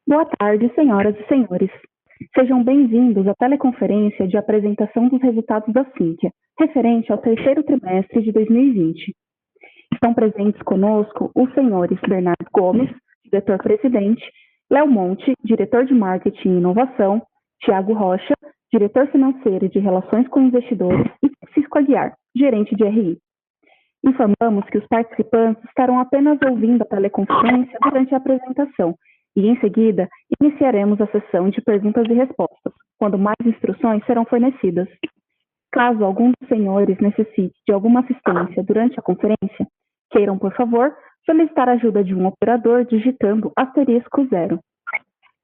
Boa tarde, senhoras e senhores. Sejam bem-vindos à teleconferência de apresentação dos resultados da Sinqia, referente ao terceiro trimestre de 2020. Estão presentes conosco os senhores Bernardo Gomes, diretor-presidente, Léo Monte, diretor de Marketing e Inovação, Tiago Rocha, diretor financeiro e de Relações com Investidores, e Francisco Aguiar, gerente de RI. Informamos que os participantes estarão apenas ouvindo a teleconferência durante a apresentação e, em seguida, iniciaremos a sessão de perguntas e respostas, quando mais instruções serão fornecidas. Caso algum dos senhores necessite de alguma assistência durante a conferência, queiram, por favor, solicitar a ajuda de um operador digitando *0.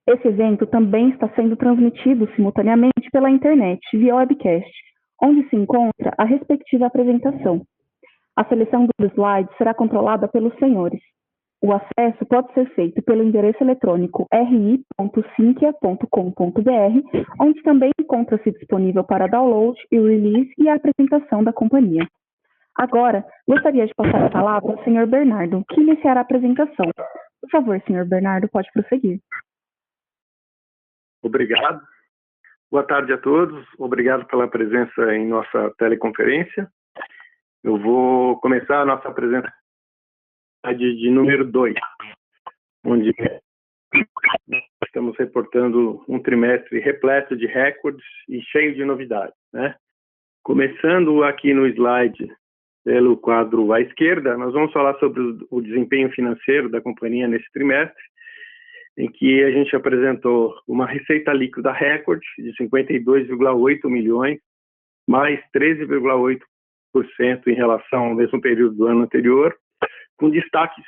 Esse evento também está sendo transmitido simultaneamente pela internet, via webcast, onde se encontra a respectiva apresentação. A seleção dos slides será controlada pelos senhores. O acesso pode ser feito pelo endereço eletrônico ri.sinqia.com.br, onde também encontra-se disponível para download e release e a apresentação da companhia. Agora, gostaria de passar a palavra ao Sr. Bernardo, que iniciará a apresentação. Por favor, Sr. Bernardo, pode prosseguir. Obrigado. Boa tarde a todos. Obrigado pela presença em nossa teleconferência. Eu vou começar a nossa apresentação de número 2, onde estamos reportando um trimestre repleto de recordes e cheio de novidades, né? Começando aqui no slide pelo quadro à esquerda, nós vamos falar sobre o desempenho financeiro da companhia nesse trimestre, em que a gente apresentou uma receita líquida recorde de 52,8 milhões, mais 13,8% em relação ao mesmo período do ano anterior, com destaque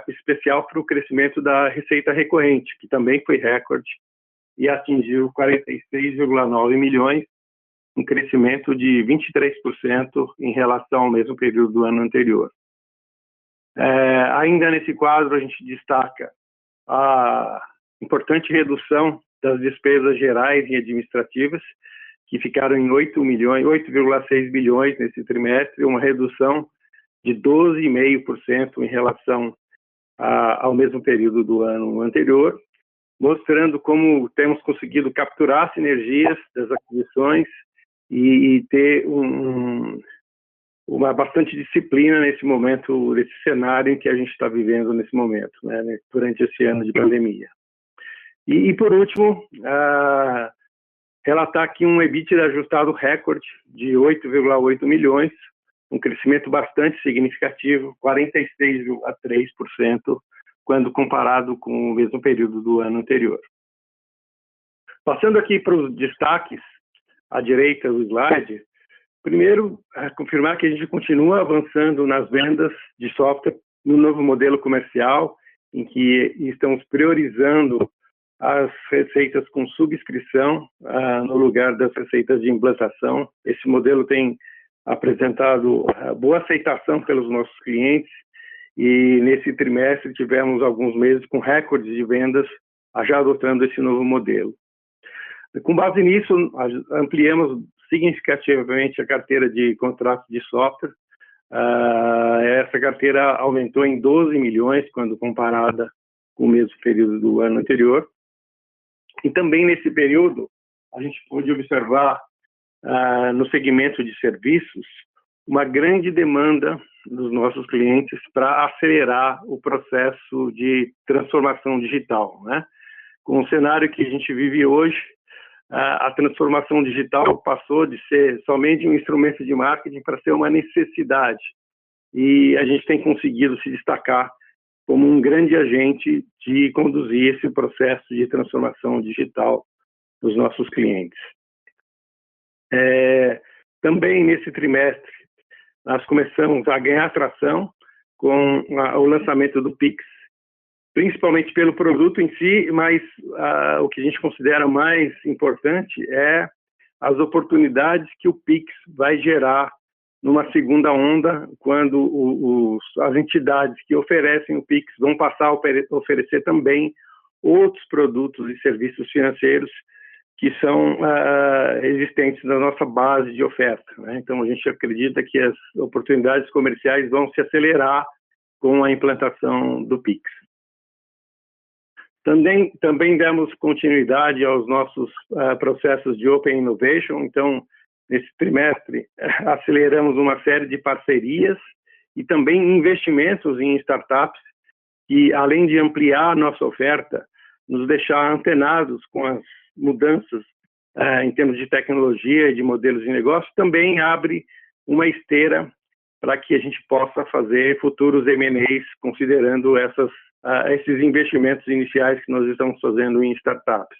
especial para o crescimento da receita recorrente, que também foi recorde e atingiu 46,9 milhões, um crescimento de 23% em relação ao mesmo período do ano anterior. Ainda nesse quadro, a gente destaca a importante redução das despesas gerais e administrativas, que ficaram em 8,6 bilhões nesse trimestre, uma redução de 12,5% em relação ao mesmo período do ano anterior, mostrando como temos conseguido capturar sinergias das aquisições e ter uma bastante disciplina nesse momento, nesse cenário em que a gente está vivendo nesse momento, né, durante esse ano de pandemia. E por último, relatar aqui um EBITDA ajustado recorde de 8,8 milhões, um crescimento bastante significativo, 46,3%, quando comparado com o mesmo período do ano anterior. Passando aqui para os destaques, à direita do slide, primeiro, confirmar que a gente continua avançando nas vendas de software no novo modelo comercial, em que estamos priorizando as receitas com subscrição no lugar das receitas de implantação. Esse modelo tem apresentado boa aceitação pelos nossos clientes e nesse trimestre tivemos alguns meses com recordes de vendas já adotando esse novo modelo. Com base nisso, ampliamos significativamente a carteira de contratos de software. Essa carteira aumentou em 12 milhões quando comparada com o mesmo período do ano anterior. E também nesse período, a gente pôde observar no segmento de serviços uma grande demanda dos nossos clientes para acelerar o processo de transformação digital, né? Com o cenário que a gente vive hoje, a transformação digital passou de ser somente um instrumento de marketing para ser uma necessidade. E a gente tem conseguido se destacar como um grande agente de conduzir esse processo de transformação digital dos nossos clientes. Também nesse trimestre, nós começamos a ganhar atração com o lançamento do Pix, principalmente pelo produto em si, mas o que a gente considera mais importante é as oportunidades que o Pix vai gerar numa segunda onda, quando as entidades que oferecem o Pix vão passar a oferecer também outros produtos e serviços financeiros que são existentes na nossa base de oferta, né? Então, a gente acredita que as oportunidades comerciais vão se acelerar com a implantação do Pix. Também demos continuidade aos nossos processos de Open Innovation. Então, nesse trimestre, aceleramos uma série de parcerias e também investimentos em startups que, além de ampliar a nossa oferta, nos deixar antenados com as mudanças em termos de tecnologia e de modelos de negócio, também abre uma esteira para que a gente possa fazer futuros M&As, considerando esses investimentos iniciais que nós estamos fazendo em startups.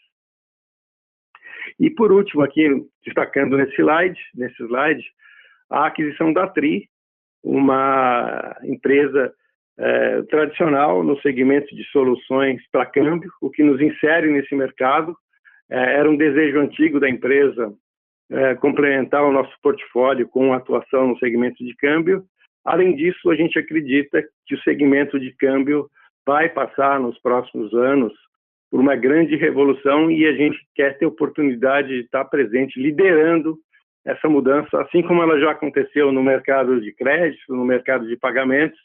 E, por último, aqui, destacando nesse slide, a aquisição da TRI, uma empresa tradicional no segmento de soluções para câmbio, o que nos insere nesse mercado. Era um desejo antigo da empresa complementar o nosso portfólio com atuação no segmento de câmbio. Além disso, a gente acredita que o segmento de câmbio vai passar nos próximos anos por uma grande revolução e a gente quer ter oportunidade de estar presente, liderando essa mudança, assim como ela já aconteceu no mercado de crédito, no mercado de pagamentos.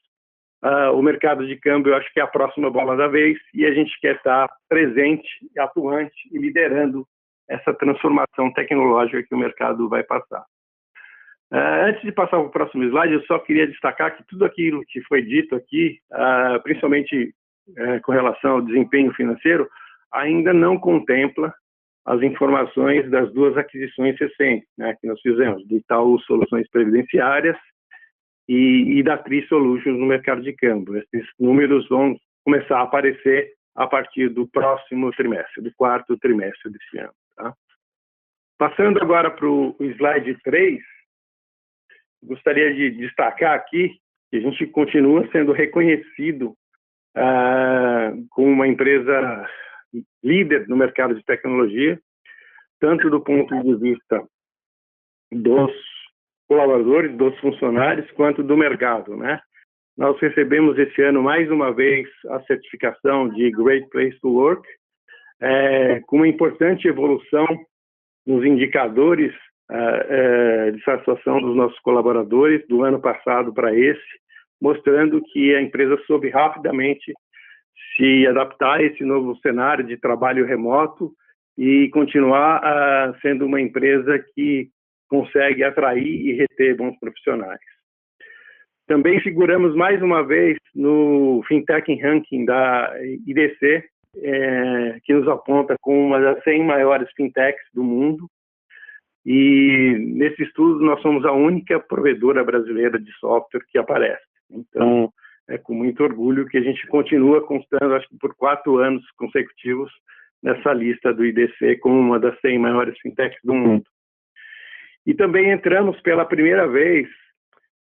O mercado de câmbio, eu acho que é a próxima bola da vez e a gente quer estar presente, atuante e liderando essa transformação tecnológica que o mercado vai passar. Antes de passar para o próximo slide, eu só queria destacar que tudo aquilo que foi dito aqui, principalmente com relação ao desempenho financeiro, ainda não contempla as informações das duas aquisições recentes, né, que nós fizemos, do Itaú Soluções Previdenciárias e da TRI Solutions no mercado de câmbio. Esses números vão começar a aparecer a partir do próximo trimestre, do quarto trimestre desse ano. Tá? Passando agora para o slide 3, gostaria de destacar aqui que a gente continua sendo reconhecido como uma empresa líder no mercado de tecnologia, tanto do ponto de vista dos colaboradores, dos funcionários, quanto do mercado, né? Nós recebemos esse ano, mais uma vez, a certificação de Great Place to Work, com uma importante evolução nos indicadores de satisfação dos nossos colaboradores do ano passado para esse, mostrando que a empresa soube rapidamente se adaptar a esse novo cenário de trabalho remoto e continuar sendo uma empresa que consegue atrair e reter bons profissionais. Também figuramos mais uma vez no Fintech Ranking da IDC, que nos aponta como uma das 100 maiores fintechs do mundo. E nesse estudo nós somos a única provedora brasileira de software que aparece. Então, é com muito orgulho que a gente continua constando, acho que por 4 anos consecutivos, nessa lista do IDC como uma das 100 maiores fintechs do mundo. E também entramos pela primeira vez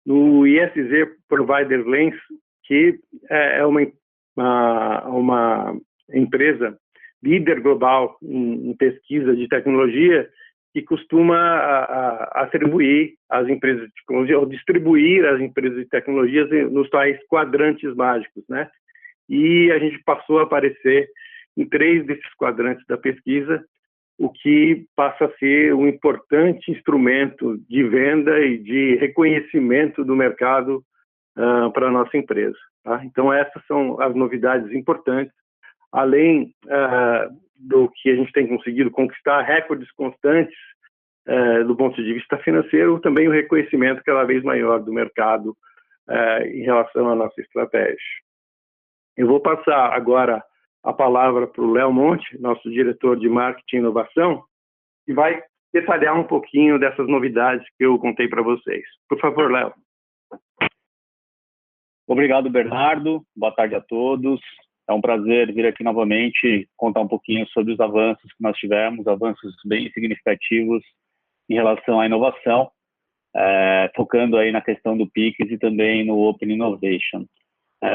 no ISZ Providers Lens, que é uma empresa líder global em pesquisa de tecnologia que costuma atribuir as empresas de tecnologia ou distribuir as empresas de tecnologias nos tais quadrantes mágicos, né? E a gente passou a aparecer em 3 desses quadrantes da pesquisa, o que passa a ser um importante instrumento de venda e de reconhecimento do mercado para a nossa empresa. Tá? Então, essas são as novidades importantes, além do que a gente tem conseguido conquistar, recordes constantes do ponto de vista financeiro, também o reconhecimento cada vez maior do mercado em relação à nossa estratégia. Eu vou passar agora a palavra para o Léo Monte, nosso diretor de Marketing e Inovação, que vai detalhar um pouquinho dessas novidades que eu contei para vocês. Por favor, Léo. Obrigado, Bernardo. Boa tarde a todos. É um prazer vir aqui novamente contar um pouquinho sobre os avanços que nós tivemos, avanços bem significativos em relação à inovação, focando aí na questão do PIX e também no Open Innovation.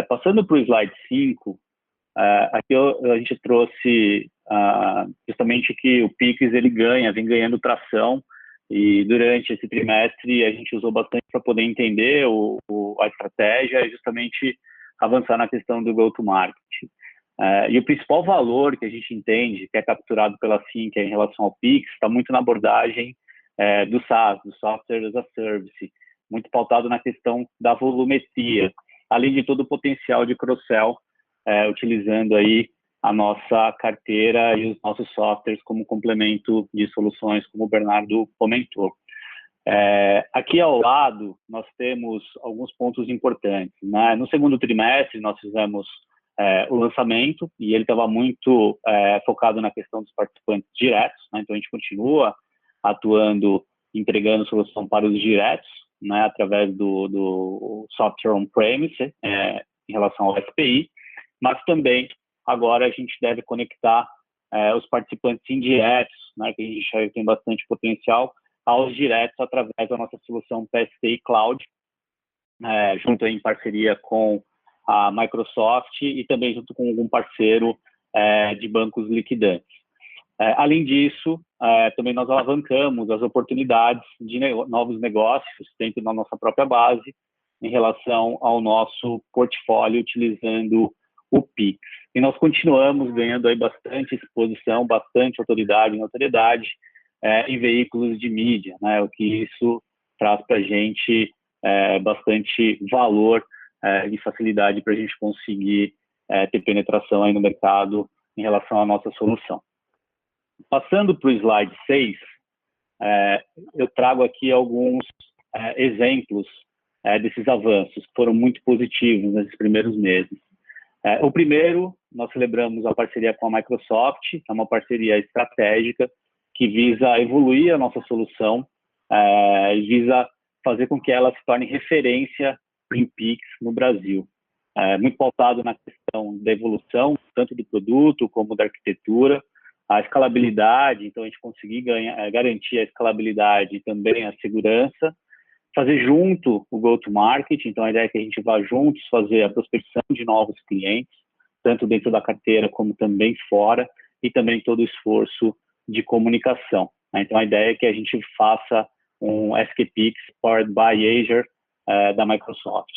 Passando para o slide 5, aqui a gente trouxe justamente que o PIX ele vem ganhando tração, e durante esse trimestre a gente usou bastante para poder entender a estratégia e justamente avançar na questão do go-to-market. E o principal valor que a gente entende, que é capturado pela Sinqia em relação ao PIX, está muito na abordagem do SaaS, do Software as a Service, muito pautado na questão da volumetria, além de todo o potencial de cross-sell, utilizando aí a nossa carteira e os nossos softwares como complemento de soluções, como o Bernardo comentou. Aqui ao lado, nós temos alguns pontos importantes, né? No segundo trimestre, nós fizemos o lançamento, e ele estava muito focado na questão dos participantes diretos, né? Então, a gente continua atuando, entregando solução para os diretos, né? Através do software on-premise, em relação ao SPI, mas também, agora, a gente deve conectar os participantes indiretos, né? Que a gente já tem bastante potencial, aos diretos através da nossa solução PSTI Cloud, junto em parceria com a Microsoft e também junto com algum parceiro de bancos liquidantes. Além disso, também nós alavancamos as oportunidades de novos negócios dentro da nossa própria base em relação ao nosso portfólio utilizando o Pix. E nós continuamos ganhando aí bastante exposição, bastante autoridade e notoriedade em veículos de mídia, né? O que isso traz para a gente bastante valor e facilidade para a gente conseguir ter penetração aí no mercado em relação à nossa solução. Passando para o slide 6, eu trago aqui alguns exemplos desses avanços que foram muito positivos nesses primeiros meses. O primeiro, nós celebramos a parceria com a Microsoft, que é uma parceria estratégica que visa evoluir a nossa solução e visa fazer com que ela se torne referência em Pix no Brasil. Muito pautado na questão da evolução, tanto do produto como da arquitetura, a escalabilidade, então a gente conseguir garantir a escalabilidade e também a segurança, fazer junto o go-to-market, então a ideia é que a gente vá juntos fazer a prospecção de novos clientes, tanto dentro da carteira como também fora, e também todo o esforço de comunicação. Então a ideia é que a gente faça um SKPix powered by Azure da Microsoft.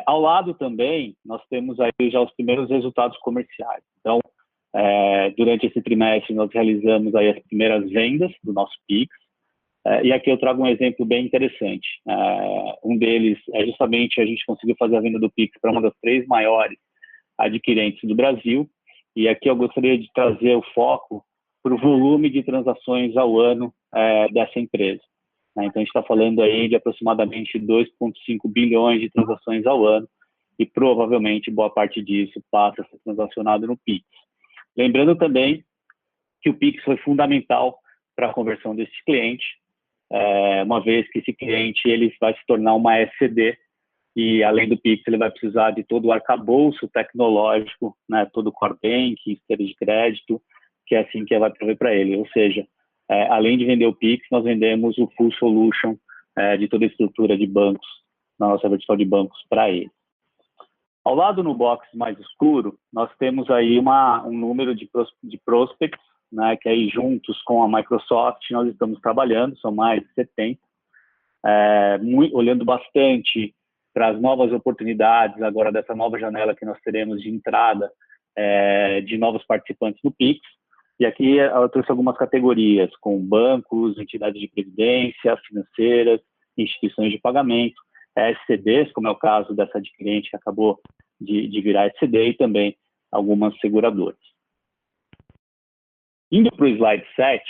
Ao lado também, nós temos aí já os primeiros resultados comerciais. Então, durante esse trimestre, nós realizamos aí as primeiras vendas do nosso Pix, e aqui eu trago um exemplo bem interessante. Um deles é justamente a gente conseguiu fazer a venda do Pix para uma das 3 maiores adquirentes do Brasil, e aqui eu gostaria de trazer o foco para o volume de transações ao ano dessa empresa. Então, a gente está falando aí de aproximadamente 2,5 bilhões de transações ao ano, e provavelmente boa parte disso passa a ser transacionado no Pix. Lembrando também que o Pix foi fundamental para a conversão desse cliente, uma vez que esse cliente ele vai se tornar uma SCD, e além do Pix ele vai precisar de todo o arcabouço tecnológico, né, todo o core banking, esteira de crédito, que é assim que vai prover para ele. Ou seja, além de vender o Pix, nós vendemos o full solution de toda a estrutura de bancos, na nossa vertical de bancos para ele. Ao lado, no box mais escuro, nós temos aí um número de prospects, né, que aí juntos com a Microsoft nós estamos trabalhando, são mais de 70, olhando bastante para as novas oportunidades agora dessa nova janela que nós teremos de entrada de novos participantes do Pix. E aqui eu trouxe algumas categorias, com bancos, entidades de previdência, financeiras, instituições de pagamento, SCDs, como é o caso dessa adquirente que acabou de virar SCD, e também algumas seguradoras. Indo para o slide 7,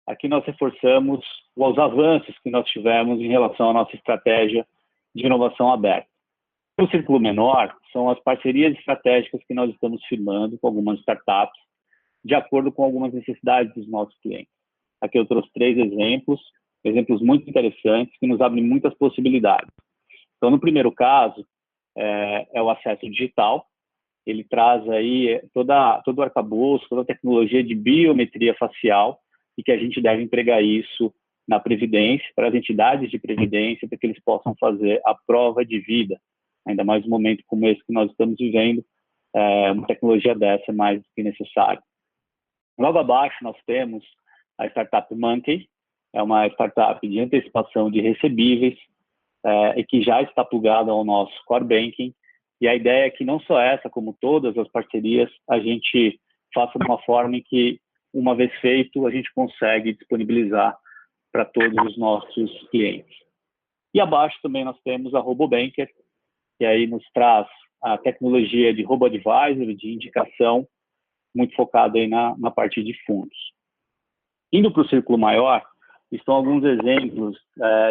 aqui nós reforçamos os avanços que nós tivemos em relação à nossa estratégia de inovação aberta. O círculo menor são as parcerias estratégicas que nós estamos firmando com algumas startups, de acordo com algumas necessidades dos nossos clientes. Aqui eu trouxe 3 exemplos muito interessantes, que nos abrem muitas possibilidades. Então, no primeiro caso, é o acesso digital. Ele traz aí todo o arcabouço, toda a tecnologia de biometria facial, e que a gente deve empregar isso na Previdência, para as entidades de Previdência, para que eles possam fazer a prova de vida. Ainda mais no momento como esse que nós estamos vivendo, uma tecnologia dessa é mais do que necessária. Logo abaixo nós temos a startup Monkey, é uma startup de antecipação de recebíveis, e que já está plugada ao nosso core banking, e a ideia é que não só essa, como todas as parcerias, a gente faça de uma forma em que, uma vez feito, a gente consegue disponibilizar para todos os nossos clientes. E abaixo também nós temos a RoboBanker, que aí nos traz a tecnologia de robo-advisor, de indicação, muito focado aí na parte de fundos. Indo para o círculo maior, estão alguns exemplos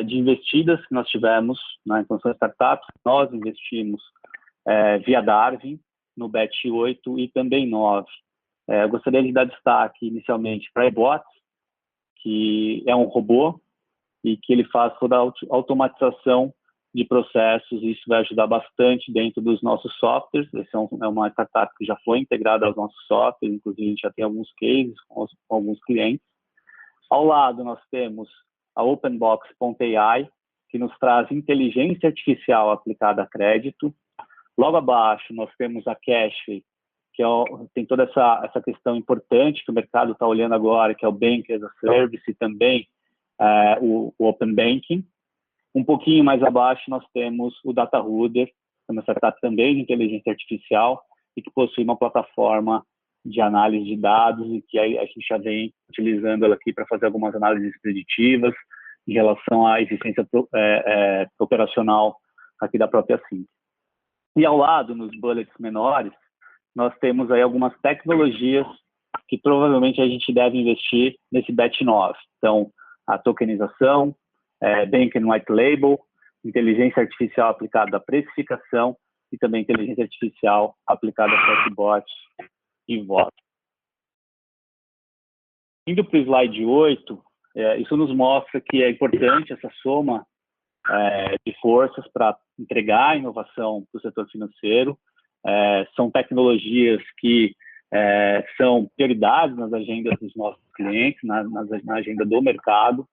de investidas que nós tivemos na Expansão Startups. Nós investimos via Darwin, no BET 8 e também 9. Eu gostaria de dar destaque inicialmente para a eBots, que é um robô e que ele faz toda a automatização de processos, e isso vai ajudar bastante dentro dos nossos softwares. Essa é uma startup que já foi integrada aos nossos softwares, inclusive a gente já tem alguns cases com alguns clientes. Ao lado nós temos a Openbox.ai, que nos traz inteligência artificial aplicada a crédito. Logo abaixo nós temos a Cashway, que tem toda essa questão importante que o mercado está olhando agora, que é o Bank as a Service e também o Open Banking. Um pouquinho mais abaixo nós temos o DataRuder, uma startup também de inteligência artificial e que possui uma plataforma de análise de dados e que a gente já vem utilizando ela aqui para fazer algumas análises preditivas em relação à eficiência operacional aqui da própria Sinqia. E ao lado, nos bullets menores, nós temos aí algumas tecnologias que provavelmente a gente deve investir nesse BET 9. Então, a tokenização, Bank and White Label, inteligência artificial aplicada à precificação e também inteligência artificial aplicada a chatbots e voz. Indo para o slide 8, isso nos mostra que é importante essa soma de forças para entregar inovação para o setor financeiro. São tecnologias que são prioridades nas agendas dos nossos clientes, na agenda do mercado,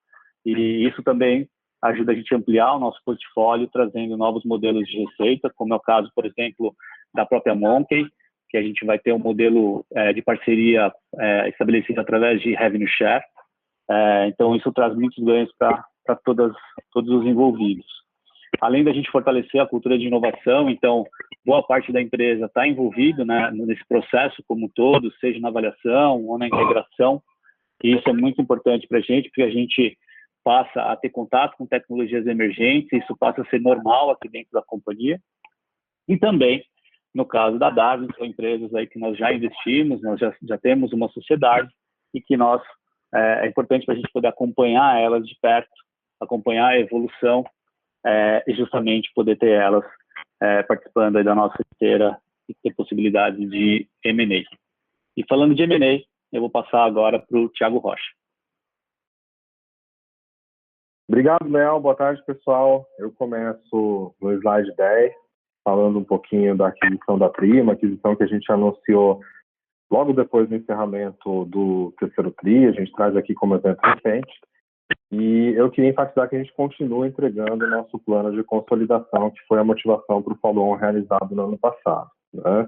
e isso também ajuda a gente a ampliar o nosso portfólio, trazendo novos modelos de receita, como é o caso, por exemplo, da própria Monkey, que a gente vai ter um modelo de parceria estabelecido através de revenue share. Então, isso traz muitos ganhos para todos os envolvidos. Além da gente fortalecer a cultura de inovação, então, boa parte da empresa está envolvida, né, nesse processo como um todo, seja na avaliação ou na integração, e isso é muito importante para a gente, porque a gente passa a ter contato com tecnologias emergentes, isso passa a ser normal aqui dentro da companhia. E também, no caso da Darwin, são empresas aí que nós já investimos, nós já temos uma sociedade e que é importante para a gente poder acompanhar elas de perto, acompanhar a evolução e justamente poder ter elas participando aí da nossa esteira e ter possibilidade de M&A. E falando de M&A, eu vou passar agora para o Thiago Rocha. Obrigado, Léo. Boa tarde, pessoal. Eu começo no slide 10, falando um pouquinho da aquisição da TRI, uma aquisição que a gente anunciou logo depois do encerramento do terceiro TRI, a gente traz aqui como evento recente, e eu queria enfatizar que a gente continua entregando o nosso plano de consolidação, que foi a motivação para o follow-on realizado no ano passado, né?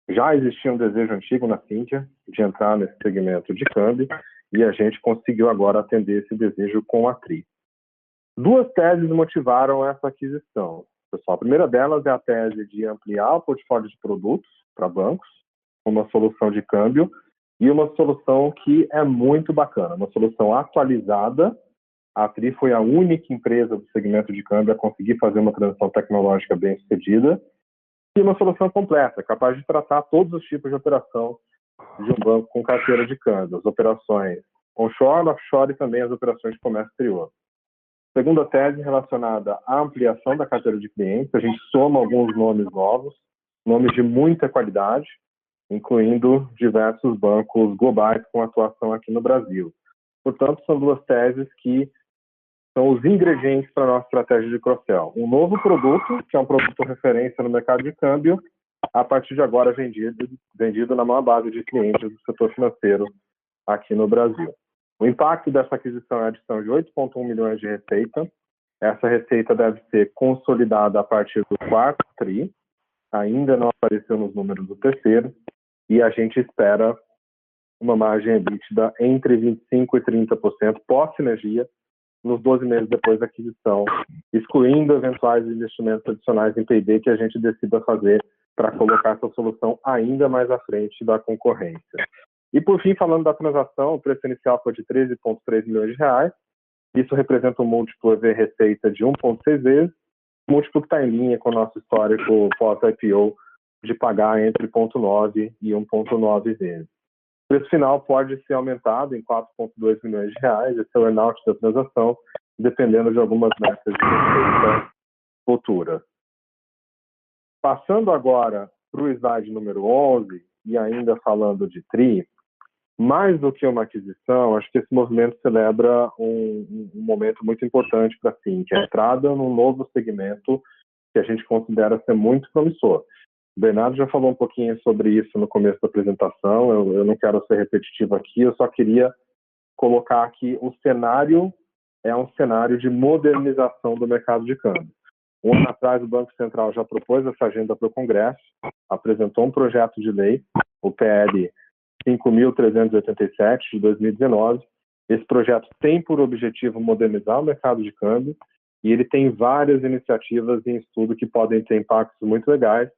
Já existia um desejo antigo na Sinqia de entrar nesse segmento de câmbio, e a gente conseguiu agora atender esse desejo com a TRI. Duas teses motivaram essa aquisição, pessoal. A primeira delas é a tese de ampliar o portfólio de produtos para bancos, uma solução de câmbio, e uma solução que é muito bacana, uma solução atualizada. A TRI foi a única empresa do segmento de câmbio a conseguir fazer uma transição tecnológica bem sucedida, e uma solução completa, capaz de tratar todos os tipos de operação de um banco com carteira de câmbio, as operações onshore, offshore e também as operações de comércio exterior. Segunda tese relacionada à ampliação da carteira de clientes, a gente soma alguns nomes novos, nomes de muita qualidade, incluindo diversos bancos globais com atuação aqui no Brasil. Portanto, são duas teses que são os ingredientes para a nossa estratégia de cross-sell. Um novo produto, que é um produto referência no mercado de câmbio, a partir de agora vendido na maior base de clientes do setor financeiro aqui no Brasil. O impacto dessa aquisição é a adição de 8,1 milhões de receita. Essa receita deve ser consolidada a partir do quarto TRI, ainda não apareceu nos números do terceiro, e a gente espera uma margem EBITDA entre 25% e 30% pós-sinergia nos 12 meses depois da aquisição, excluindo eventuais investimentos adicionais em P&D que a gente decida fazer para colocar essa solução ainda mais à frente da concorrência. E, por fim, falando da transação, o preço inicial foi de 13,3 milhões de reais. Isso representa um múltiplo EV-receita de 1,6 vezes múltiplo que está em linha com o nosso histórico pós-IPO de pagar entre 0,9 e 1,9 vezes. O preço final pode ser aumentado em 4,2 milhões de reais, esse é o earn-out da transação, dependendo de algumas metas de receita futuras. Passando agora para o slide número 11, e ainda falando de TRI, mais do que uma aquisição, acho que esse movimento celebra um momento muito importante para a Sinqia, a entrada num novo segmento que a gente considera ser muito promissor. O Bernardo já falou um pouquinho sobre isso no começo da apresentação, eu não quero ser repetitivo aqui, eu só queria colocar que o cenário é um cenário de modernização do mercado de câmbio. Um ano atrás, o Banco Central já propôs essa agenda para o Congresso, apresentou um projeto de lei, o PL 5.387, de 2019. Esse projeto tem por objetivo modernizar o mercado de câmbio e ele tem várias iniciativas em estudo que podem ter impactos muito legais,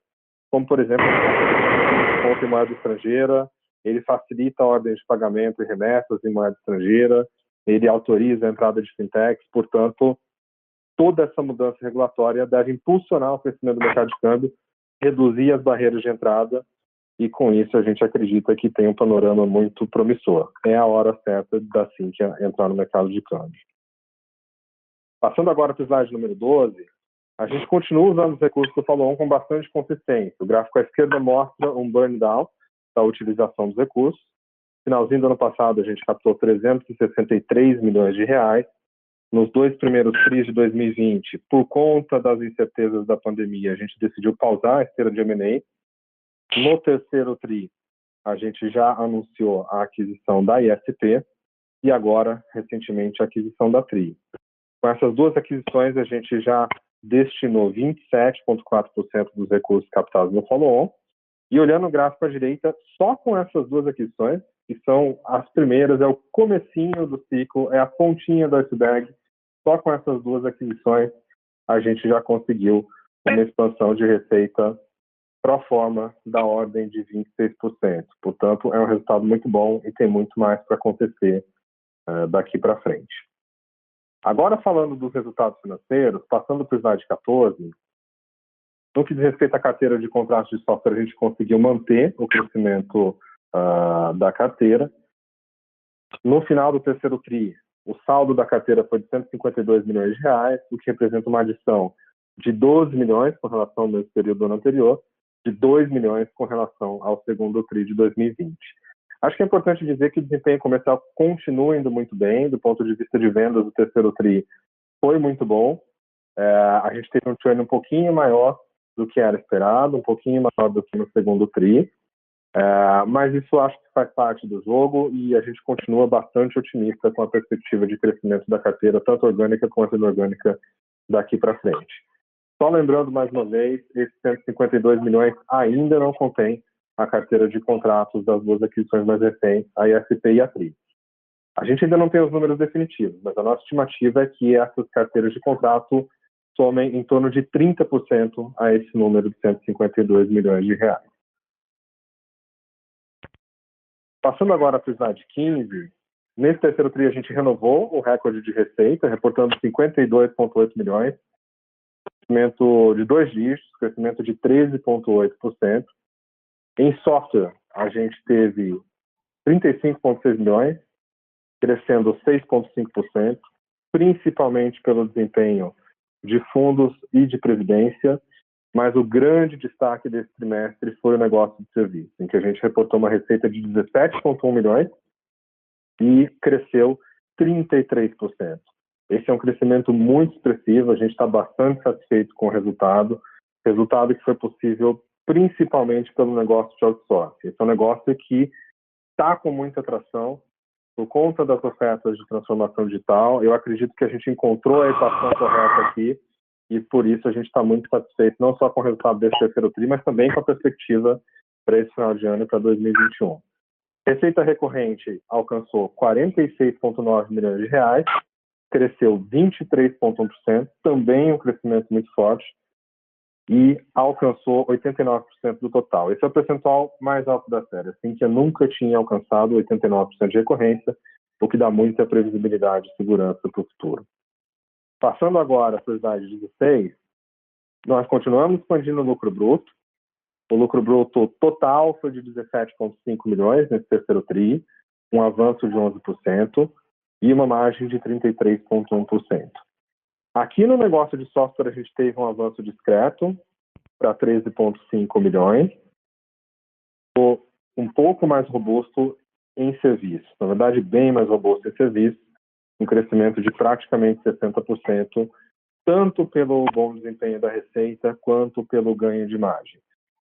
como, por exemplo, a conta em moeda estrangeira, ele facilita a ordem de pagamento e remessas em moeda estrangeira, ele autoriza a entrada de fintechs, portanto, toda essa mudança regulatória deve impulsionar o crescimento do mercado de câmbio, reduzir as barreiras de entrada e, com isso, a gente acredita que tem um panorama muito promissor. É a hora certa da Sinqia entrar no mercado de câmbio. Passando agora para o slide número 12, a gente continua usando os recursos do follow-on com bastante consistência. O gráfico à esquerda mostra um burn down da utilização dos recursos. Finalzinho do ano passado, a gente captou 363 milhões de reais. Nos 2 primeiros TRIs de 2020, por conta das incertezas da pandemia, a gente decidiu pausar a esteira de M&A. No terceiro TRI, a gente já anunciou a aquisição da ISP e agora, recentemente, a aquisição da TRI. Com essas duas aquisições, a gente já destinou 27,4% dos recursos captados no follow-on. E olhando o gráfico à direita, só com essas duas aquisições, que são as primeiras, é o comecinho do ciclo, é a pontinha do iceberg, só com essas duas aquisições, a gente já conseguiu uma expansão de receita pro forma da ordem de 26%. Portanto, é um resultado muito bom e tem muito mais para acontecer daqui para frente. Agora, falando dos resultados financeiros, passando para o slide 14, no que diz respeito à carteira de contratos de software, a gente conseguiu manter o crescimento da carteira. No final do terceiro TRI, o saldo da carteira foi de 152 milhões de reais, o que representa uma adição de 12 milhões com relação ao mesmo período do ano anterior, de 2 milhões com relação ao segundo TRI de 2020. Acho que é importante dizer que o desempenho comercial continua indo muito bem, do ponto de vista de vendas, o terceiro TRI foi muito bom. A gente teve um churn um pouquinho maior do que era esperado, um pouquinho maior do que no segundo TRI, mas isso acho que faz parte do jogo e a gente continua bastante otimista com a perspectiva de crescimento da carteira, tanto orgânica quanto inorgânica, daqui para frente. Só lembrando mais uma vez, esses 152 milhões ainda não contém a carteira de contratos das duas aquisições mais recentes, a ISP e a TRI. A gente ainda não tem os números definitivos, mas a nossa estimativa é que essas carteiras de contrato somem em torno de 30% a esse número de 152 milhões de reais. Passando agora para o slide 15, nesse terceiro TRI a gente renovou o recorde de receita, reportando 52,8 milhões, crescimento de 2 dígitos, crescimento de 13,8%. Em software, a gente teve 35,6 milhões, crescendo 6,5%, principalmente pelo desempenho de fundos e de previdência, mas o grande destaque desse trimestre foi o negócio de serviço, em que a gente reportou uma receita de 17,1 milhões e cresceu 33%. Esse é um crescimento muito expressivo, a gente está bastante satisfeito com o resultado que foi possível principalmente pelo negócio de outsourcing. Esse é um negócio que está com muita atração por conta das ofertas de transformação digital. Eu acredito que a gente encontrou a equação correta aqui e por isso a gente está muito satisfeito, não só com o resultado desse terceiro TRI, mas também com a perspectiva para esse final de ano e para 2021. Receita recorrente alcançou 46,9 milhões de reais, cresceu 23,1%, também um crescimento muito forte, e alcançou 89% do total. Esse é o percentual mais alto da série, assim que eu nunca tinha alcançado 89% de recorrência, o que dá muita previsibilidade e segurança para o futuro. Passando agora para o slide 16, Nós continuamos expandindo o lucro bruto. O lucro bruto total foi de 17,5 milhões nesse terceiro TRI, um avanço de 11% e uma margem de 33,1%. Aqui no negócio de software, a gente teve um avanço discreto para 13,5 milhões, um pouco mais robusto em serviço, na verdade, bem mais robusto em serviço, um crescimento de praticamente 60%, tanto pelo bom desempenho da receita, quanto pelo ganho de margem.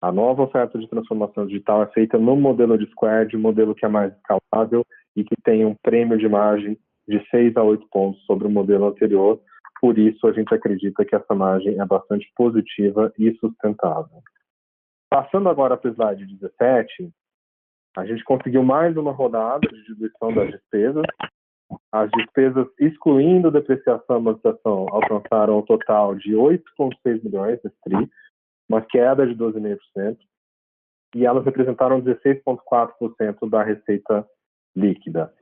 A nova oferta de transformação digital é feita no modelo de Squared, modelo que é mais escalável e que tem um prêmio de margem de 6 a 8 pontos sobre o modelo anterior. Por isso, a gente acredita que essa margem é bastante positiva e sustentável. Passando agora para o slide 17, a gente conseguiu mais uma rodada de diluição das despesas. As despesas, excluindo depreciação e amortização, alcançaram um total de 8,6 milhões nesse TRI, uma queda de 12,5%, e elas representaram 16,4% da receita líquida.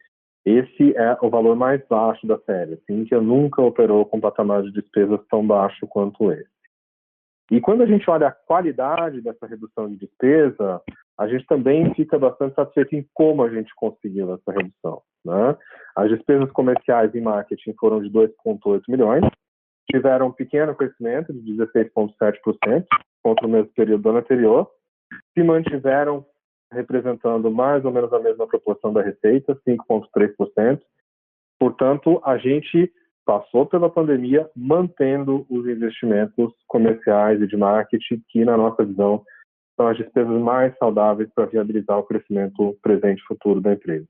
Esse é o valor mais baixo da série, assim, que nunca operou com patamar de despesas tão baixo quanto esse. E quando a gente olha a qualidade dessa redução de despesa, a gente também fica bastante satisfeito em como a gente conseguiu essa redução, né? As despesas comerciais em marketing foram de 2,8 milhões, tiveram um pequeno crescimento de 16,7% contra o mesmo período do ano anterior, se mantiveram representando mais ou menos a mesma proporção da receita, 5,3%. Portanto, a gente passou pela pandemia mantendo os investimentos comerciais e de marketing, que, na nossa visão, são as despesas mais saudáveis para viabilizar o crescimento presente e futuro da empresa.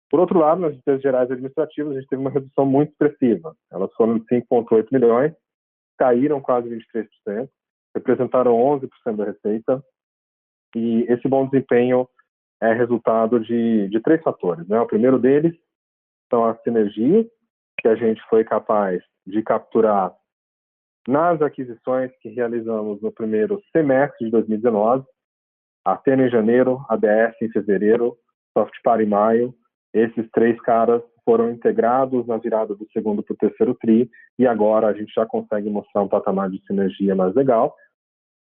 Por outro lado, nas despesas gerais administrativas, a gente teve uma redução muito expressiva. Elas foram de 5,8 milhões, caíram quase 23%, representaram 11% da receita, e esse bom desempenho é resultado de 3 fatores, né? O primeiro deles são as sinergias que a gente foi capaz de capturar nas aquisições que realizamos no primeiro semestre de 2019, a Atena em janeiro, a DS em fevereiro, Softpar em maio. Esses 3 caras foram integrados na virada do segundo para o terceiro TRI, e agora a gente já consegue mostrar um patamar de sinergia mais legal.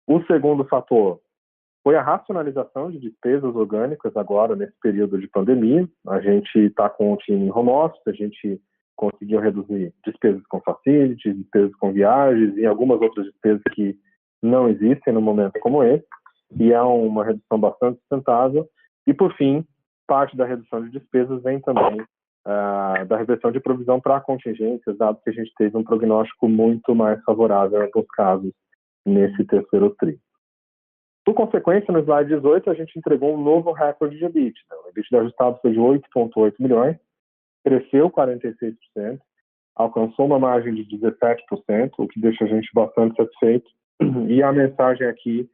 O segundo fator foi a racionalização de despesas orgânicas agora, nesse período de pandemia. A gente está com o time em home office, a gente conseguiu reduzir despesas com facilities, despesas com viagens e algumas outras despesas que não existem no momento como esse, e é uma redução bastante sustentável. E, por fim, parte da redução de despesas vem também da reversão de provisão para contingências, dado que a gente teve um prognóstico muito mais favorável em alguns casos nesse terceiro TRI. Por consequência, no slide 18, a gente entregou um novo recorde de EBITDA. O EBITDA ajustado foi de 8,8 milhões, cresceu 46%, alcançou uma margem de 17%, o que deixa a gente bastante satisfeito. E a mensagem aqui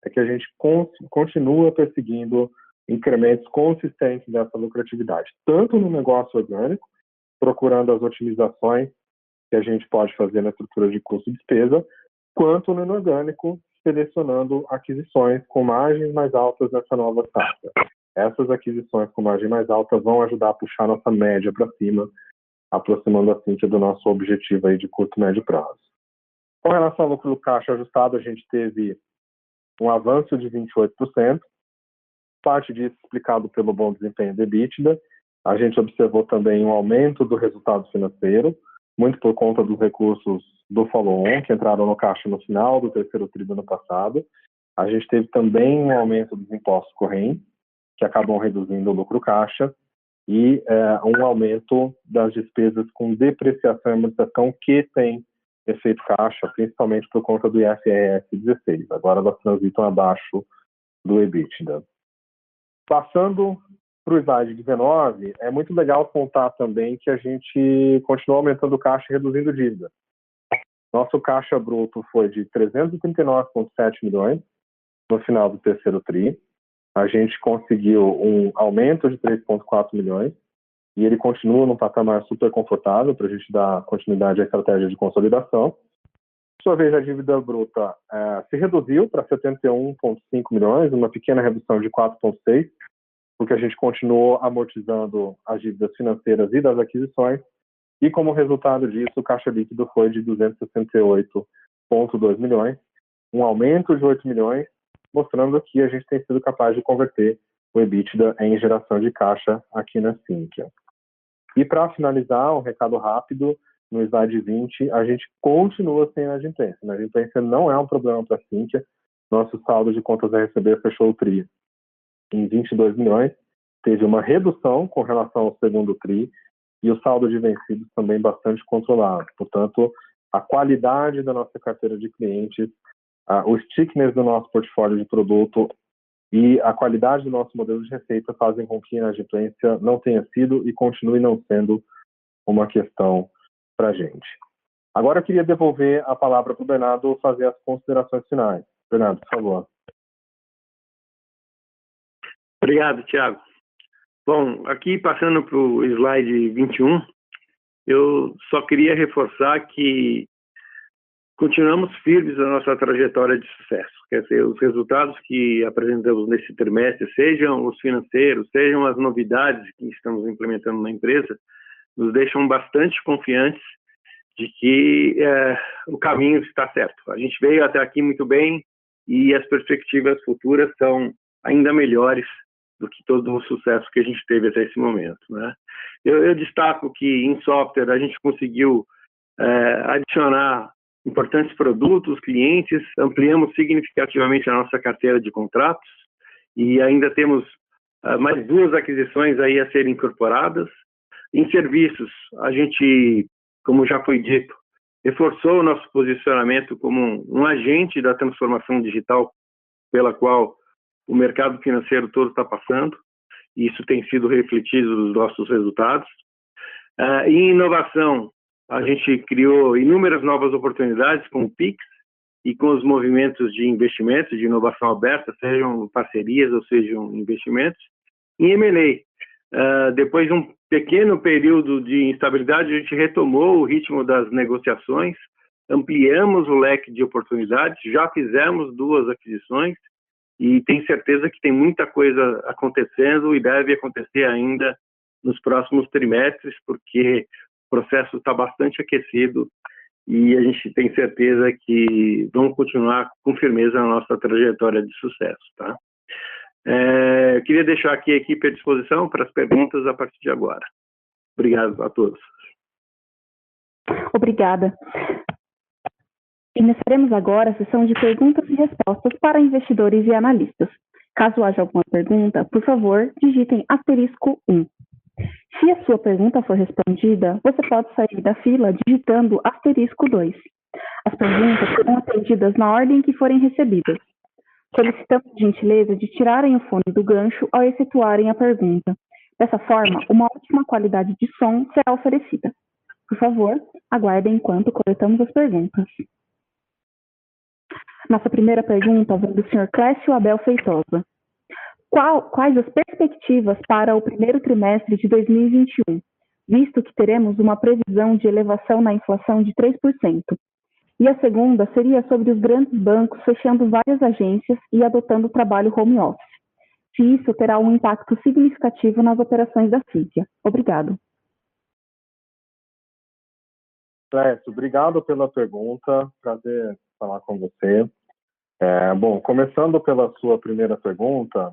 é que a gente continua perseguindo incrementos consistentes dessa lucratividade, tanto no negócio orgânico, procurando as otimizações que a gente pode fazer na estrutura de custo e despesa, quanto no inorgânico, selecionando aquisições com margens mais altas nessa nova safra. Essas aquisições com margem mais alta vão ajudar a puxar nossa média para cima, aproximando assim do nosso objetivo aí de curto e médio prazo. Com relação ao lucro caixa ajustado, a gente teve um avanço de 28%, parte disso explicado pelo bom desempenho do EBITDA. A gente observou também um aumento do resultado financeiro, muito por conta dos recursos do follow-on, que entraram no caixa no final do terceiro TRI do ano passado. A gente teve também um aumento dos impostos correntes, que acabam reduzindo o lucro caixa, e um aumento das despesas com depreciação e amortização, que tem efeito caixa, principalmente por conta do IFRS 16. Agora elas transitam abaixo do EBITDA. Passando para o slide 19, é muito legal contar também que a gente continuou aumentando o caixa e reduzindo dívida. Nosso caixa bruto foi de 339,7 milhões no final do terceiro TRI. A gente conseguiu um aumento de 3,4 milhões e ele continua num patamar super confortável para a gente dar continuidade à estratégia de consolidação. Por sua vez, a dívida bruta se reduziu para 71,5 milhões, uma pequena redução de 4,6, porque a gente continuou amortizando as dívidas financeiras e das aquisições, e como resultado disso, o caixa líquido foi de 268,6 6,2 milhões, um aumento de 8 milhões, mostrando que a gente tem sido capaz de converter o EBITDA em geração de caixa aqui na Sinqia. E para finalizar, um recado rápido, no slide 20, a gente continua sem inadimplência. A inadimplência não é um problema para a Sinqia. Nosso saldo de contas a receber fechou o TRI em 22 milhões, teve uma redução com relação ao segundo TRI, e o saldo de vencidos também bastante controlado. Portanto, a qualidade da nossa carteira de clientes, o stickiness do nosso portfólio de produto e a qualidade do nosso modelo de receita fazem com que a inadimplência não tenha sido e continue não sendo uma questão para a gente. Agora eu queria devolver a palavra para o Bernardo fazer as considerações finais. Bernardo, por favor. Obrigado, Thiago. Bom, aqui passando para o slide 21, eu só queria reforçar que continuamos firmes na nossa trajetória de sucesso. Quer dizer, os resultados que apresentamos nesse trimestre, sejam os financeiros, sejam as novidades que estamos implementando na empresa, nos deixam bastante confiantes de que o caminho está certo. A gente veio até aqui muito bem e as perspectivas futuras são ainda melhores do que todo o sucesso que a gente teve até esse momento, né? Eu destaco que em software a gente conseguiu adicionar importantes produtos, clientes, ampliamos significativamente a nossa carteira de contratos e ainda temos mais 2 aquisições aí a serem incorporadas. Em serviços, a gente, como já foi dito, reforçou o nosso posicionamento como um agente da transformação digital pela qual o mercado financeiro todo está passando, e isso tem sido refletido nos nossos resultados. Em inovação, a gente criou inúmeras novas oportunidades com o PIX e com os movimentos de investimentos, de inovação aberta, sejam parcerias ou sejam investimentos. Em M&A, depois de um pequeno período de instabilidade, a gente retomou o ritmo das negociações, ampliamos o leque de oportunidades, já fizemos 2 aquisições e tenho certeza que tem muita coisa acontecendo e deve acontecer ainda nos próximos trimestres, porque o processo está bastante aquecido e a gente tem certeza que vamos continuar com firmeza na nossa trajetória de sucesso, tá? Eu queria deixar aqui a equipe à disposição para as perguntas a partir de agora. Obrigado a todos. Obrigada. Iniciaremos agora a sessão de perguntas e respostas para investidores e analistas. Caso haja alguma pergunta, por favor, digitem *1. Se a sua pergunta for respondida, você pode sair da fila digitando *2. As perguntas serão atendidas na ordem que forem recebidas. Solicitamos a gentileza de tirarem o fone do gancho ao efetuarem a pergunta. Dessa forma, uma ótima qualidade de som será oferecida. Por favor, aguardem enquanto coletamos as perguntas. Nossa primeira pergunta vem do Sr. Clécio Abel Feitosa. Quais as perspectivas para o primeiro trimestre de 2021, visto que teremos uma previsão de elevação na inflação de 3%? E a segunda seria sobre os grandes bancos fechando várias agências e adotando o trabalho home office. Se isso terá um impacto significativo nas operações da Sinqia. Obrigado. Clécio, obrigado pela pergunta. Prazer falar com você. Bom, começando pela sua primeira pergunta,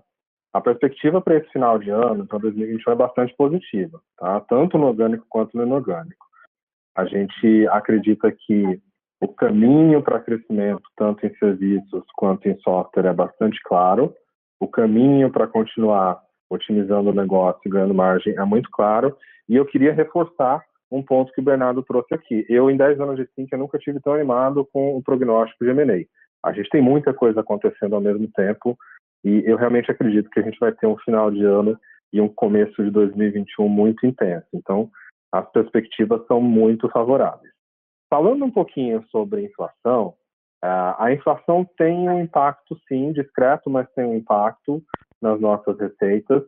a perspectiva para esse final de ano, para 2021, é bastante positiva, tá? Tanto no orgânico quanto no inorgânico. A gente acredita que o caminho para crescimento, tanto em serviços quanto em software, é bastante claro. O caminho para continuar otimizando o negócio e ganhando margem é muito claro. E eu queria reforçar um ponto que o Bernardo trouxe aqui. Eu, em 10 anos de Sinqia, nunca tive tão animado com o prognóstico de M&A. A gente tem muita coisa acontecendo ao mesmo tempo e eu realmente acredito que a gente vai ter um final de ano e um começo de 2021 muito intenso. Então, as perspectivas são muito favoráveis. Falando um pouquinho sobre inflação, a inflação tem um impacto, sim, discreto, mas tem um impacto nas nossas receitas.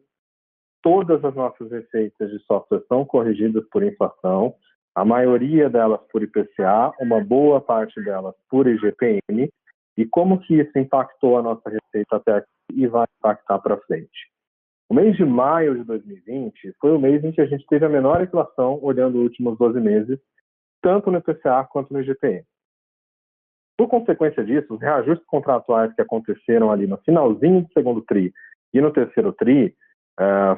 Todas as nossas receitas de software são corrigidas por inflação, a maioria delas por IPCA, uma boa parte delas por IGPM. E como que isso impactou a nossa receita até aqui e vai impactar para frente? O mês de maio de 2020 foi o mês em que a gente teve a menor inflação, olhando os últimos 12 meses, tanto no IPCA quanto no IGPM. Por consequência disso, os reajustes contratuais que aconteceram ali no finalzinho do segundo TRI e no terceiro TRI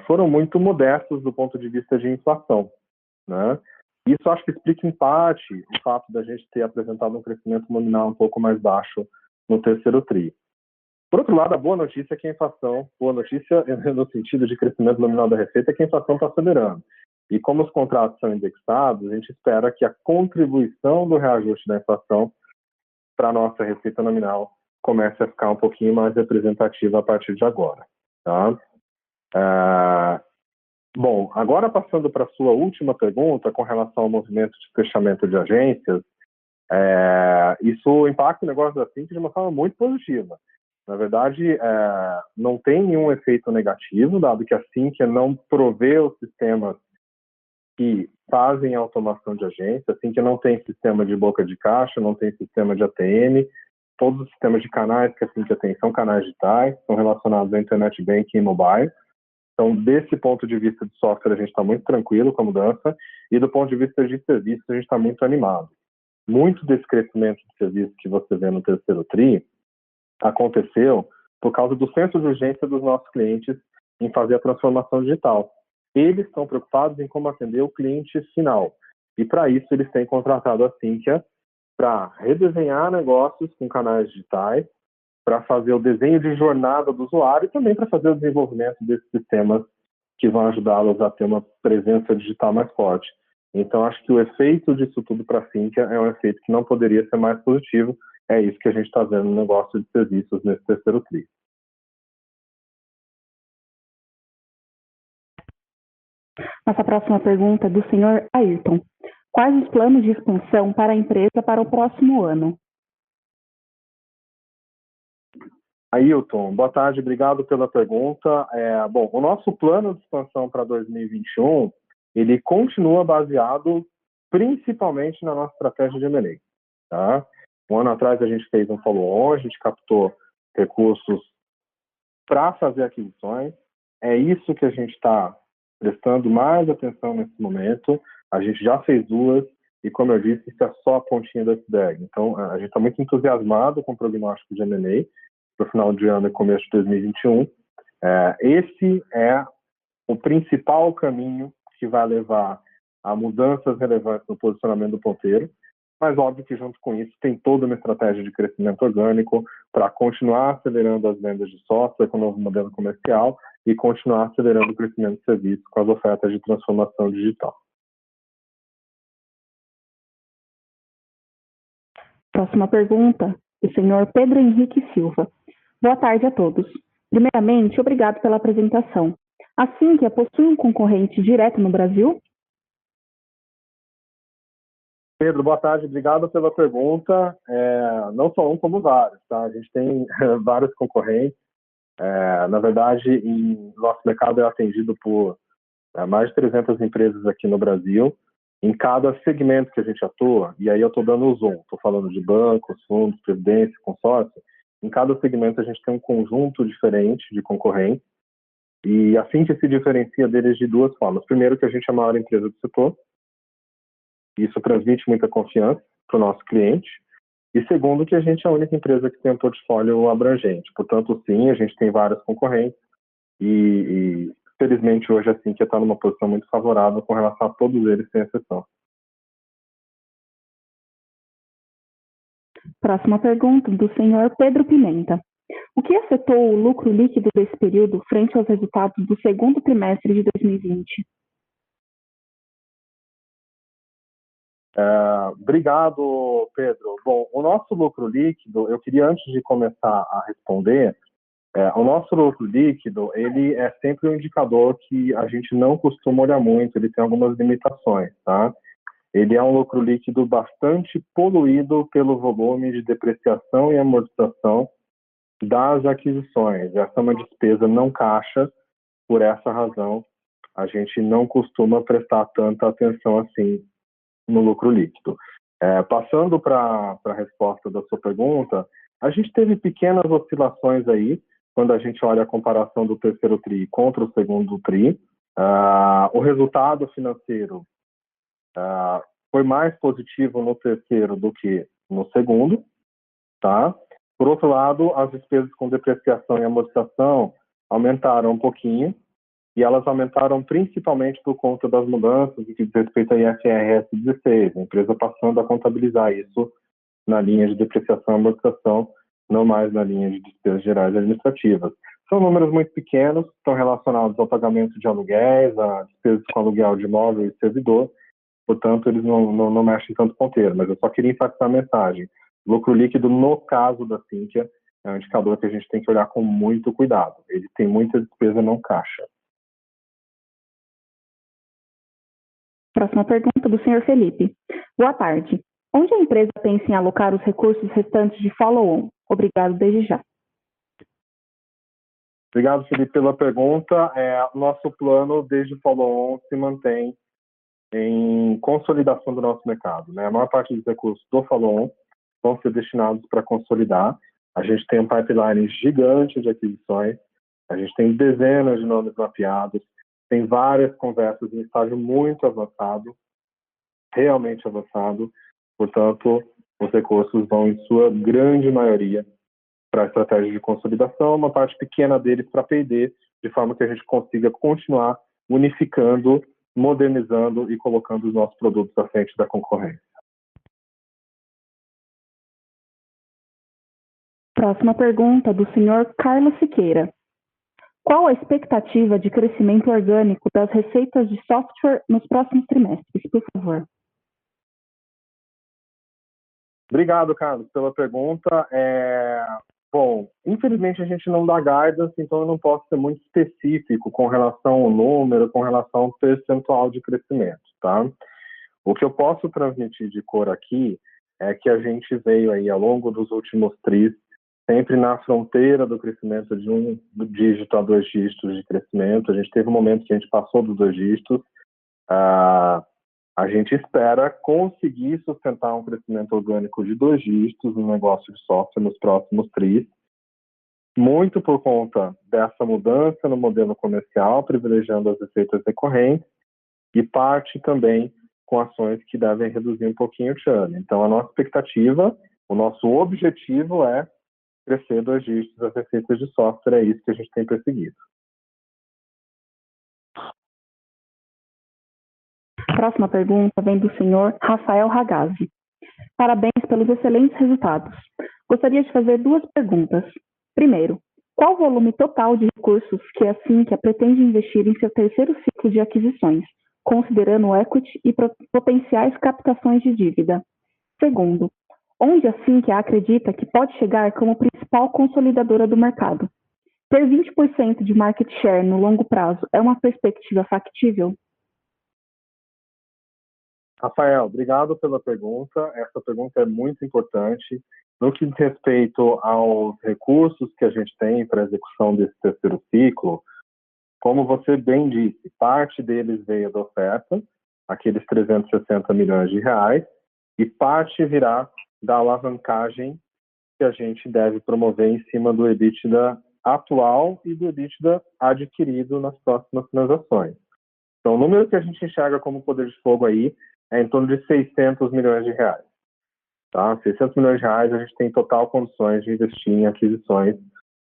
foram muito modestos do ponto de vista de inflação, né? Isso acho que explica em parte o fato da gente ter apresentado um crescimento nominal um pouco mais baixo no terceiro TRI. Por outro lado, a boa notícia é que a inflação, boa notícia no sentido de crescimento nominal da receita, é que a inflação está acelerando. E como os contratos são indexados, a gente espera que a contribuição do reajuste da inflação para a nossa receita nominal comece a ficar um pouquinho mais representativa a partir de agora. Tá? Bom, agora passando para a sua última pergunta com relação ao movimento de fechamento de agências, isso impacta o negócio da Sinqia de uma forma muito positiva. Na verdade, não tem nenhum efeito negativo, dado que a Sinqia não provê os sistemas que fazem a automação de agência. A Sinqia não tem sistema de boca de caixa, não tem sistema de ATM. Todos os sistemas de canais que a Sinqia tem são canais digitais, são relacionados à internet banking e mobile. Então, desse ponto de vista de software, a gente está muito tranquilo com a mudança, e do ponto de vista de serviços, a gente está muito animado. Muito desse crescimento de serviços que você vê no terceiro TRI aconteceu por causa do senso de urgência dos nossos clientes em fazer a transformação digital. Eles estão preocupados em como atender o cliente final, e para isso eles têm contratado a Sinqia para redesenhar negócios com canais digitais, para fazer o desenho de jornada do usuário e também para fazer o desenvolvimento desses sistemas que vão ajudá-los a ter uma presença digital mais forte. Então, acho que o efeito disso tudo para a Sinqia é um efeito que não poderia ser mais positivo. É isso que a gente está vendo no negócio de serviços nesse terceiro TRI. Nossa próxima pergunta é do senhor Ayrton. Quais os planos de expansão para a empresa para o próximo ano? Ailton, boa tarde, obrigado pela pergunta. Bom, o nosso plano de expansão para 2021, ele continua baseado principalmente na nossa estratégia de M&A. Tá? Um ano atrás a gente fez um follow-on, a gente captou recursos para fazer aquisições. É isso que a gente está prestando mais atenção nesse momento. A gente já fez duas e, como eu disse, isso é só a pontinha do iceberg. Então, a gente está muito entusiasmado com o prognóstico de M&A para o final de ano e começo de 2021. Esse é o principal caminho que vai levar a mudanças relevantes no posicionamento do ponteiro, mas óbvio que junto com isso tem toda uma estratégia de crescimento orgânico para continuar acelerando as vendas de software com o novo modelo comercial e continuar acelerando o crescimento de serviços com as ofertas de transformação digital. Próxima pergunta, do senhor Pedro Henrique Silva. Boa tarde a todos. Primeiramente, obrigado pela apresentação. A Sinqia possui um concorrente direto no Brasil? Pedro, boa tarde, obrigado pela pergunta. Não só um, como vários, tá? A gente tem vários concorrentes. Na verdade, nosso mercado é atendido por mais de 300 empresas aqui no Brasil. Em cada segmento que a gente atua, e aí eu estou dando o zoom, estou falando de bancos, fundos, previdência, consórcio. Em cada segmento a gente tem um conjunto diferente de concorrentes, e assim que se diferencia deles de duas formas. Primeiro, que a gente é a maior empresa do setor, isso transmite muita confiança para o nosso cliente, e segundo, que a gente é a única empresa que tem um portfólio abrangente. Portanto, sim, a gente tem vários concorrentes, e felizmente hoje a Sinqia está numa posição muito favorável com relação a todos eles, sem exceção. Próxima pergunta, do senhor Pedro Pimenta. O que afetou o lucro líquido desse período frente aos resultados do segundo trimestre de 2020? Obrigado, Pedro. Bom, o nosso lucro líquido, eu queria, antes de começar a responder, o nosso lucro líquido, ele é sempre um indicador que a gente não costuma olhar muito, ele tem algumas limitações, tá? Ele é um lucro líquido bastante poluído pelo volume de depreciação e amortização das aquisições. Essa é uma despesa não caixa, por essa razão a gente não costuma prestar tanta atenção assim no lucro líquido. Passando para a resposta da sua pergunta, a gente teve pequenas oscilações aí, quando a gente olha a comparação do terceiro TRI contra o segundo TRI. O resultado financeiro foi mais positivo no terceiro do que no segundo, tá? Por outro lado, as despesas com depreciação e amortização aumentaram um pouquinho, e elas aumentaram principalmente por conta das mudanças que diz respeito a IFRS 16, a empresa passando a contabilizar isso na linha de depreciação e amortização, não mais na linha de despesas gerais administrativas. São números muito pequenos, estão relacionados ao pagamento de aluguéis, a despesas com aluguel de imóvel e servidor, portanto, eles não mexem tanto ponteiro, mas eu só queria enfatizar a mensagem. Lucro líquido, no caso da Sinqia, é um indicador que a gente tem que olhar com muito cuidado. Ele tem muita despesa não caixa. Próxima pergunta do senhor Felipe. Boa tarde. Onde a empresa pensa em alocar os recursos restantes de follow-on? Obrigado desde já. Obrigado, Felipe, pela pergunta. Nosso plano desde follow-on se mantém em consolidação do nosso mercado, né? A maior parte dos recursos do follow-on vão ser destinados para consolidar. A gente tem um pipeline gigante de aquisições, a gente tem dezenas de nomes mapeados, tem várias conversas em estágio muito avançado, realmente avançado. Portanto, os recursos vão, em sua grande maioria, para a estratégia de consolidação, uma parte pequena deles para P&D, de forma que a gente consiga continuar unificando, modernizando e colocando os nossos produtos à frente da concorrência. Próxima pergunta do senhor Carlos Siqueira. Qual a expectativa de crescimento orgânico das receitas de software nos próximos trimestres, por favor? Obrigado, Carlos, pela pergunta. Bom, infelizmente a gente não dá guidance, então eu não posso ser muito específico com relação ao número, com relação ao percentual de crescimento, tá? O que eu posso transmitir de cor aqui é que a gente veio aí ao longo dos últimos tris, sempre na fronteira do crescimento de um dígito a 2 dígitos de crescimento. A gente teve um momento que a gente passou dos 2 dígitos. A gente espera conseguir sustentar um crescimento orgânico de 2 dígitos no negócio de software nos próximos tris, muito por conta dessa mudança no modelo comercial, privilegiando as receitas recorrentes, e parte também com ações que devem reduzir um pouquinho o churn. Então, a nossa expectativa, o nosso objetivo é crescer 2 dígitos das receitas de software, é isso que a gente tem perseguido. A próxima pergunta vem do senhor Rafael Ragazzi. Parabéns pelos excelentes resultados. Gostaria de fazer 2 perguntas. Primeiro, qual o volume total de recursos que a Sinqia pretende investir em seu terceiro ciclo de aquisições, considerando o equity e potenciais captações de dívida? Segundo, onde a Sinqia acredita que pode chegar como principal consolidadora do mercado? Ter 20% de market share no longo prazo é uma perspectiva factível? Rafael, obrigado pela pergunta. Essa pergunta é muito importante. No que diz respeito aos recursos que a gente tem para a execução desse terceiro ciclo, como você bem disse, parte deles veio da oferta, aqueles 360 milhões de reais, e parte virá da alavancagem que a gente deve promover em cima do EBITDA atual e do EBITDA adquirido nas próximas transações. Então, o número que a gente enxerga como poder de fogo aí é em torno de 600 milhões de reais. Tá? 600 milhões de reais a gente tem total condições de investir em aquisições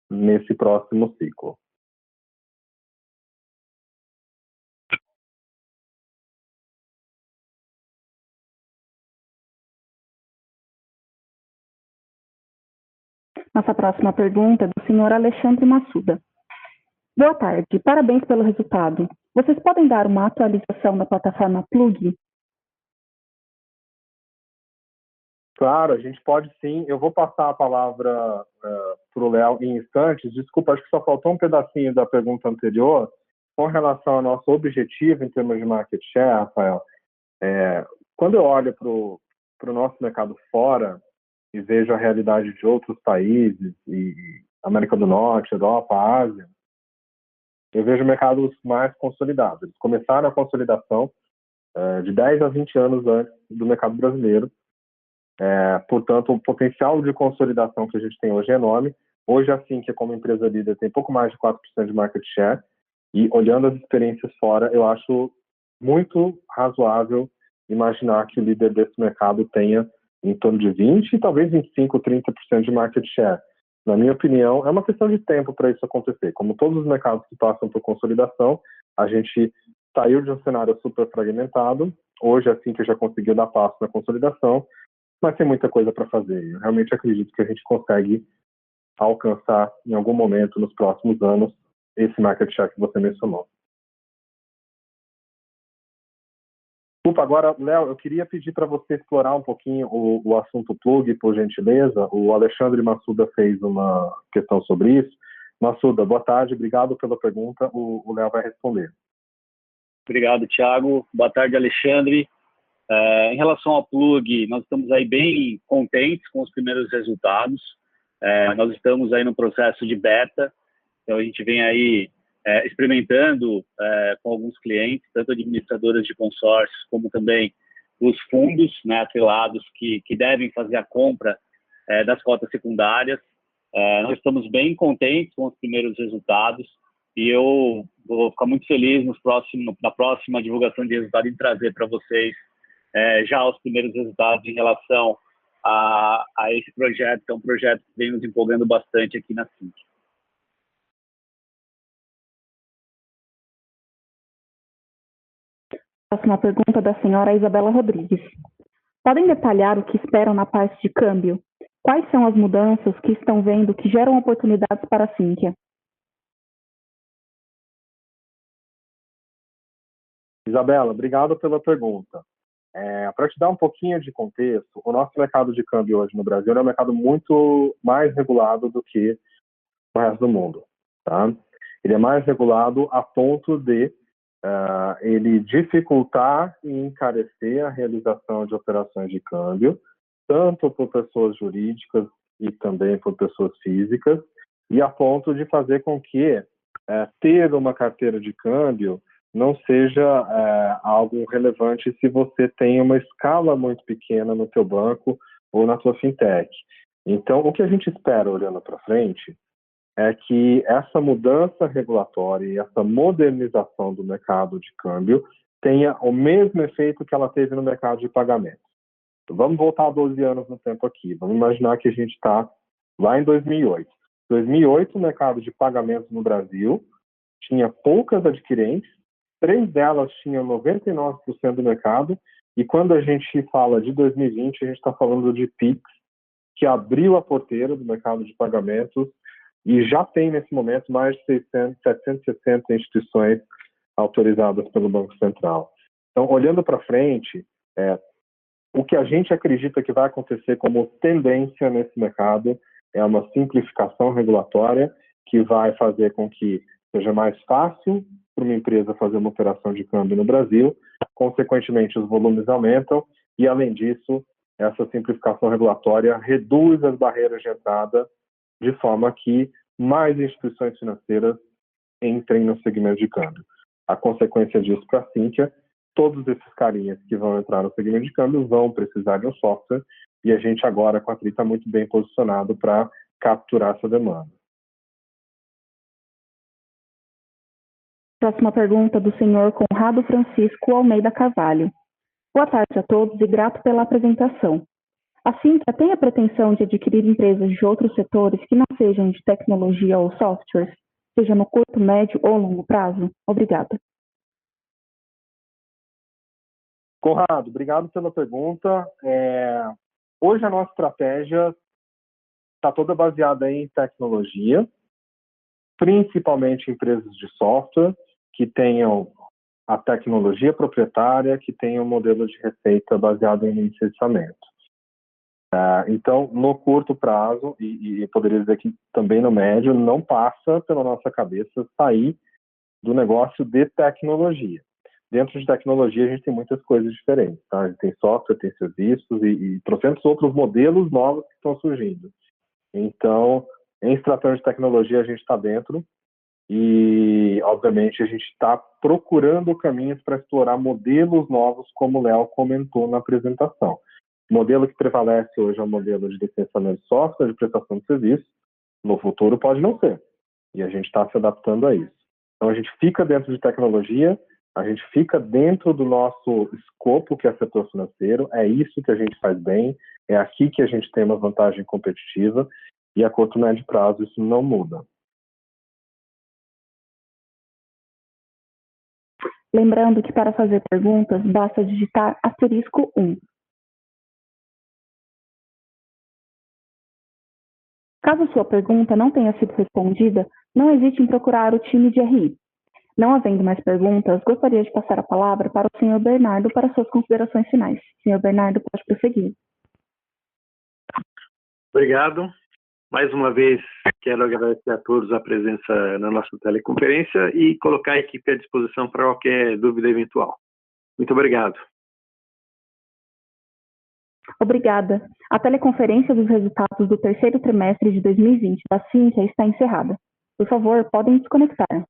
nesse próximo ciclo. Nossa próxima pergunta é do senhor Alexandre Massuda. Boa tarde, parabéns pelo resultado. Vocês podem dar uma atualização da plataforma Plug? Claro, a gente pode sim. Eu vou passar a palavra para o Léo em instantes. Desculpa, acho que só faltou um pedacinho da pergunta anterior. Com relação ao nosso objetivo em termos de market share, Rafael, quando eu olho para o nosso mercado fora e vejo a realidade de outros países, e América do Norte, Europa, Ásia, eu vejo mercados mais consolidados. Eles começaram a consolidação de 10 a 20 anos antes do mercado brasileiro. Portanto, o potencial de consolidação que a gente tem hoje é enorme. Hoje, a Sinqia, como empresa líder, tem pouco mais de 4% de market share. E, olhando as experiências fora, eu acho muito razoável imaginar que o líder desse mercado tenha em torno de 20% e talvez 25%, 30% de market share. Na minha opinião, é uma questão de tempo para isso acontecer. Como todos os mercados que passam por consolidação, a gente saiu de um cenário super fragmentado. Hoje, assim que já conseguiu dar passo na consolidação, mas tem muita coisa para fazer. Eu realmente acredito que a gente consegue alcançar, em algum momento, nos próximos anos, esse market share que você mencionou. Desculpa, agora, Léo, eu queria pedir para você explorar um pouquinho o assunto plug, por gentileza. O Alexandre Massuda fez uma questão sobre isso. Massuda, boa tarde, obrigado pela pergunta. O Léo vai responder. Obrigado, Thiago. Boa tarde, Alexandre. Em relação ao plug, nós estamos aí bem contentes com os primeiros resultados. Nós estamos aí no processo de beta, então a gente vem aí experimentando com alguns clientes, tanto administradoras de consórcios como também os fundos, né, atrelados que devem fazer a compra das cotas secundárias. Nós estamos bem contentes com os primeiros resultados e eu vou ficar muito feliz na próxima divulgação de resultado em trazer para vocês já os primeiros resultados em relação a esse projeto, que é um projeto que vem nos empolgando bastante aqui na Sinqia. Próxima pergunta da senhora Isabela Rodrigues. Podem detalhar o que esperam na parte de câmbio? Quais são as mudanças que estão vendo que geram oportunidades para a Sinqia? Isabela, obrigado pela pergunta. Para te dar um pouquinho de contexto, o nosso mercado de câmbio hoje no Brasil é um mercado muito mais regulado do que o resto do mundo. Tá? Ele é mais regulado a ponto de ele dificultar e encarecer a realização de operações de câmbio, tanto por pessoas jurídicas e também por pessoas físicas, e a ponto de fazer com que ter uma carteira de câmbio não seja algo relevante se você tem uma escala muito pequena no teu banco ou na tua fintech. Então, o que a gente espera olhando para frente é que essa mudança regulatória e essa modernização do mercado de câmbio tenha o mesmo efeito que ela teve no mercado de pagamentos. Vamos voltar 12 anos no tempo aqui. Vamos imaginar que a gente está lá em 2008. Em 2008, o mercado de pagamentos no Brasil tinha poucas adquirentes, 3 delas tinham 99% do mercado, e quando a gente fala de 2020, a gente está falando de Pix, que abriu a porteira do mercado de pagamentos e já tem, nesse momento, mais de 760 instituições autorizadas pelo Banco Central. Então, olhando para frente, o que a gente acredita que vai acontecer como tendência nesse mercado é uma simplificação regulatória que vai fazer com que seja mais fácil para uma empresa fazer uma operação de câmbio no Brasil, consequentemente os volumes aumentam e, além disso, essa simplificação regulatória reduz as barreiras de entrada de forma que mais instituições financeiras entrem no segmento de câmbio. A consequência disso para a Sinqia, todos esses carinhas que vão entrar no segmento de câmbio vão precisar de um software e a gente agora, com a TRI, está muito bem posicionado para capturar essa demanda. Próxima pergunta do senhor Conrado Francisco Almeida Carvalho. Boa tarde a todos e grato pela apresentação. A Sinqia tem a pretensão de adquirir empresas de outros setores que não sejam de tecnologia ou softwares, seja no curto, médio ou longo prazo? Obrigada. Conrado, obrigado pela pergunta. Hoje a nossa estratégia está toda baseada em tecnologia, principalmente empresas de software que tenham a tecnologia proprietária, que tenham um modelo de receita baseado em licenciamento. Então, no curto prazo, e poderia dizer que também no médio, não passa pela nossa cabeça sair do negócio de tecnologia. Dentro de tecnologia, a gente tem muitas coisas diferentes. Tá? A gente tem software, tem serviços e trocentos outros modelos novos que estão surgindo. Então, em se tratando de tecnologia, a gente está dentro e, obviamente, a gente está procurando caminhos para explorar modelos novos, como o Léo comentou na apresentação. O modelo que prevalece hoje é o modelo de licenciamento de software, de prestação de serviço. No futuro pode não ser. E a gente está se adaptando a isso. Então, a gente fica dentro de tecnologia, A gente fica dentro do nosso escopo, que é setor financeiro, é isso que a gente faz bem, é aqui que a gente tem uma vantagem competitiva, e a curto e médio prazo isso não muda. Lembrando que para fazer perguntas, basta digitar *1. Caso sua pergunta não tenha sido respondida, não hesite em procurar o time de RI. Não havendo mais perguntas, gostaria de passar a palavra para o Sr. Bernardo para suas considerações finais. Sr. Bernardo, pode prosseguir. Obrigado. Mais uma vez, quero agradecer a todos a presença na nossa teleconferência e colocar a equipe à disposição para qualquer dúvida eventual. Muito obrigado. Obrigada. A teleconferência dos resultados do terceiro trimestre de 2020 da Cíntia está encerrada. Por favor, podem desconectar.